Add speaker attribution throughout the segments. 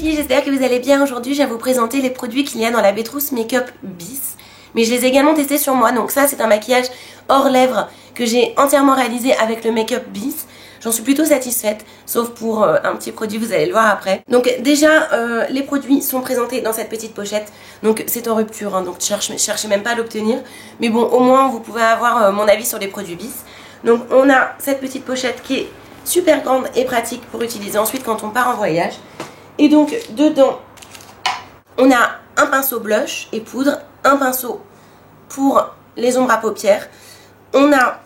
Speaker 1: filles, j'espère que vous allez bien. Aujourd'hui je vais vous présenter les produits qu'il y a dans la Bétrousse Make-up Bis. Mais je les ai également testés sur moi, donc ça c'est un maquillage hors lèvres que j'ai entièrement réalisé avec le Make-up Bis. J'en suis plutôt satisfaite, sauf pour un petit produit, vous allez le voir après. Donc déjà, les produits sont présentés dans cette petite pochette. Donc c'est en rupture, hein, donc cherchez même pas à l'obtenir. Mais bon, au moins vous pouvez avoir mon avis sur les produits Bis. Donc on a cette petite pochette qui est super grande et pratique pour utiliser ensuite quand on part en voyage. Et donc dedans, on a un pinceau blush et poudre, un pinceau pour les ombres à paupières. On a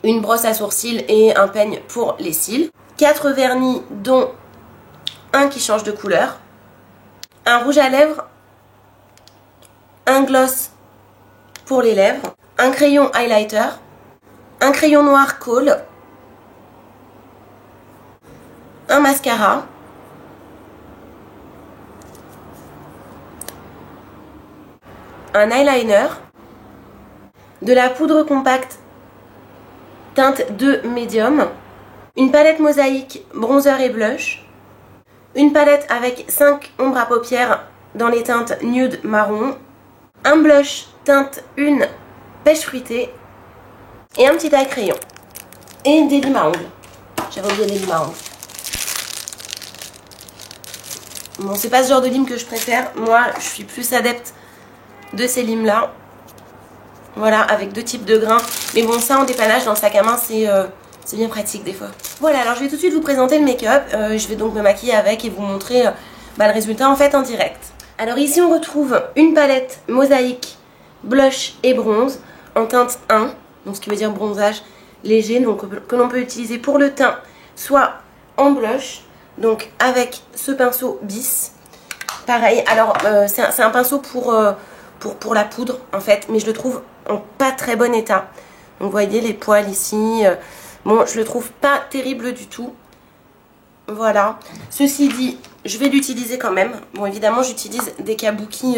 Speaker 1: une brosse à sourcils et un peigne pour les cils. 4 vernis dont un qui change de couleur. Un rouge à lèvres. Un gloss pour les lèvres. Un crayon highlighter. Un crayon noir Kohl. Un mascara. Un eyeliner. De la poudre compacte teinte 2 médium, une palette mosaïque bronzer et blush, une palette avec 5 ombres à paupières dans les teintes nude marron, un blush teinte 1 pêche fruitée et un petit taille crayon et des limes à ongles. J'avais oublié les limes à ongles. Bon, c'est pas ce genre de lime que je préfère. Moi, je suis plus adepte de ces limes là. Voilà, avec 2 types de grains. Mais bon, ça en dépannage dans le sac à main, c'est bien pratique des fois. Voilà, alors je vais tout de suite vous présenter le make-up. Je vais donc me maquiller avec et vous montrer le résultat en fait en direct. Alors ici, on retrouve une palette mosaïque blush et bronze en teinte 1. Donc ce qui veut dire bronzage léger, donc que l'on peut utiliser pour le teint, soit en blush, donc avec ce pinceau Bis. Pareil, alors c'est un pinceau pour la poudre en fait, mais je le trouve en pas très bon état. Donc vous voyez les poils ici, bon je le trouve pas terrible du tout. Voilà, ceci dit, je vais l'utiliser quand même. Bon évidemment j'utilise des Kabuki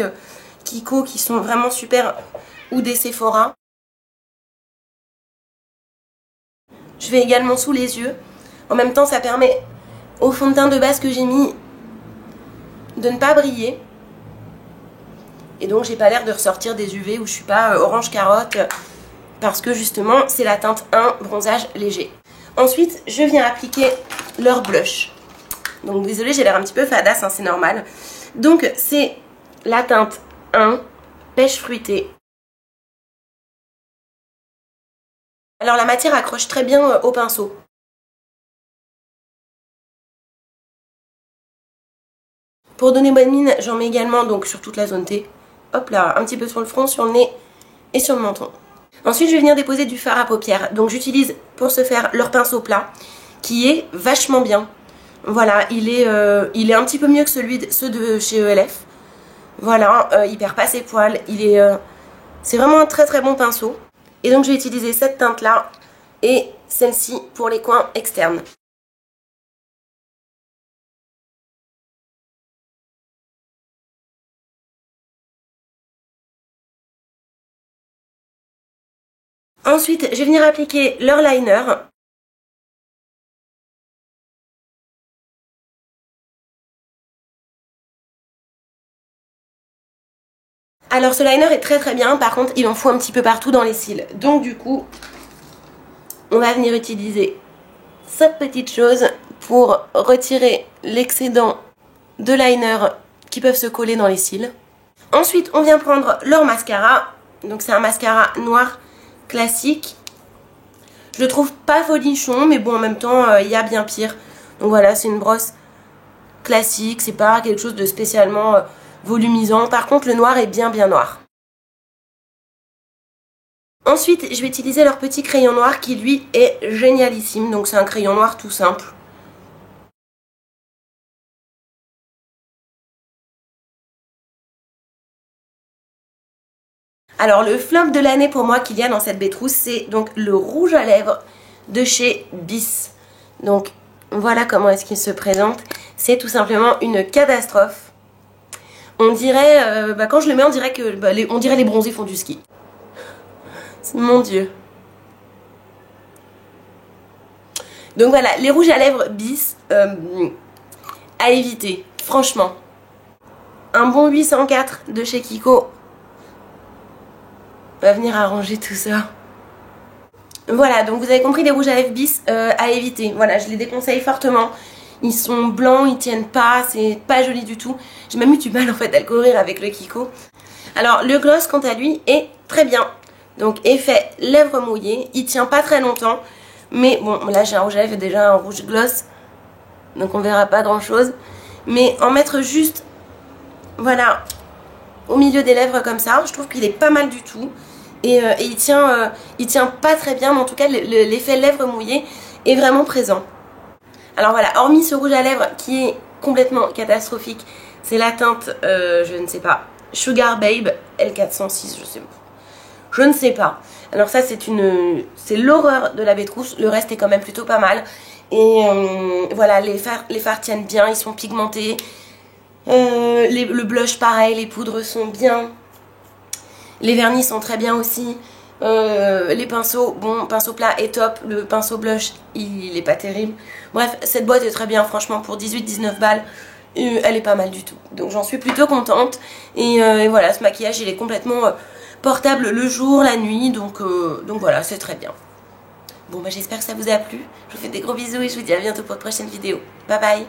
Speaker 1: Kiko qui sont vraiment super, ou des Sephora. Je vais également sous les yeux. En même temps ça permet au fond de teint de base que j'ai mis de ne pas briller. Et donc j'ai pas l'air de ressortir des UV où je suis pas orange carotte, parce que justement c'est la teinte 1 bronzage léger. Ensuite je viens appliquer leur blush. Donc désolée, j'ai l'air un petit peu fadasse, hein, c'est normal. Donc c'est la teinte 1 pêche fruitée. Alors la matière accroche très bien au pinceau. Pour donner bonne mine, j'en mets également donc sur toute la zone T. Hop là, un petit peu sur le front, sur le nez et sur le menton. Ensuite, je vais venir déposer du fard à paupières. Donc j'utilise pour ce faire leur pinceau plat, qui est vachement bien. Voilà, il est un petit peu mieux que ceux de chez ELF. Voilà, il perd pas ses poils. C'est vraiment un très très bon pinceau. Et donc je vais utiliser cette teinte là et celle-ci pour les coins externes. Ensuite, je vais venir appliquer leur liner. Alors ce liner est très très bien, par contre il en faut un petit peu partout dans les cils. Donc du coup, on va venir utiliser cette petite chose pour retirer l'excédent de liner qui peuvent se coller dans les cils. Ensuite, on vient prendre leur mascara. Donc c'est un mascara noir classique. Je le trouve pas folichon, mais bon en même temps il y a bien pire. Donc voilà, c'est une brosse classique, c'est pas quelque chose de spécialement volumisant. Par contre le noir est bien noir. Ensuite je vais utiliser leur petit crayon noir qui lui est génialissime. Donc c'est un crayon noir tout simple. Alors le flop de l'année pour moi qu'il y a dans cette Bétrousse, c'est donc le rouge à lèvres de chez Bis. Donc voilà comment est-ce qu'il se présente. C'est tout simplement une catastrophe. On dirait, quand je le mets, on dirait les bronzés font du ski. Mon Dieu. Donc voilà, les rouges à lèvres Bis. à éviter, franchement. Un bon 804 de chez Kiko va venir arranger tout ça. Voilà, donc vous avez compris, les rouges à lèvres bis à éviter. Voilà, je les déconseille fortement. Ils sont blancs, ils tiennent pas, c'est pas joli du tout. J'ai même eu du mal en fait à le couvrir avec le Kiko. Alors le gloss quant à lui est très bien. Donc effet lèvres mouillées, il tient pas très longtemps. Mais bon, là j'ai un rouge à lèvres et déjà un rouge gloss. Donc on verra pas grand chose. Mais en mettre juste, voilà, au milieu des lèvres comme ça, je trouve qu'il est pas mal du tout. Et il tient pas très bien, mais en tout cas l'effet lèvres mouillées est vraiment présent. Alors voilà, hormis ce rouge à lèvres qui est complètement catastrophique, c'est la teinte, je ne sais pas, Sugar Babe L406, je ne sais pas. Alors ça c'est l'horreur de la Bétrousse, le reste est quand même plutôt pas mal. Et voilà, les fards tiennent bien, ils sont pigmentés. Le blush pareil, les poudres sont bien. Les vernis sont très bien aussi. Les pinceaux, bon, pinceau plat est top. Le pinceau blush, il est pas terrible. Bref, cette boîte est très bien, franchement, pour 18-19 balles. Elle est pas mal du tout. Donc j'en suis plutôt contente. Et voilà, ce maquillage, il est complètement portable le jour, la nuit. Donc voilà, c'est très bien. Bon, bah j'espère que ça vous a plu. Je vous fais des gros bisous et je vous dis à bientôt pour de prochaines vidéos. Bye bye!